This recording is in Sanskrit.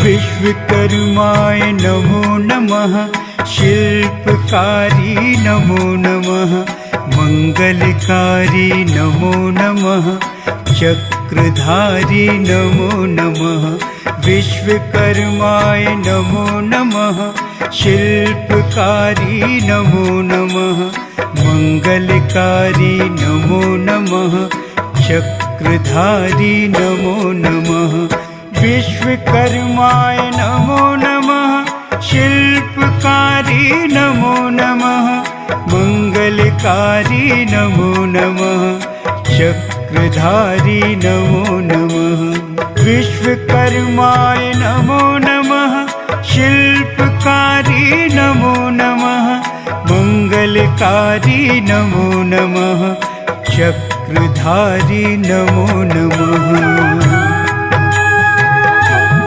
विश्वकर्माय नमो नमः। शिल्पकारी नमो नमः। मंगलकारी नमो नमः। चक्रधारी नमो नमः। विश्वकर्माय नमो नमः। शिल्पकारी नमो नमः। मंगलकारी नमो नमः। चक्रधारी नमो नमः। विश्वकर्माय नमो नमः। शिल्पकारी नमो नमः। मंगलकारी नमो नमः। चक्रधारी नमो नमः। विश्वकर्माय नमो नमः। शिल्पकारी नमो नमः। मंगलकारी नमो नमः। चक्रधारी नमो नमः।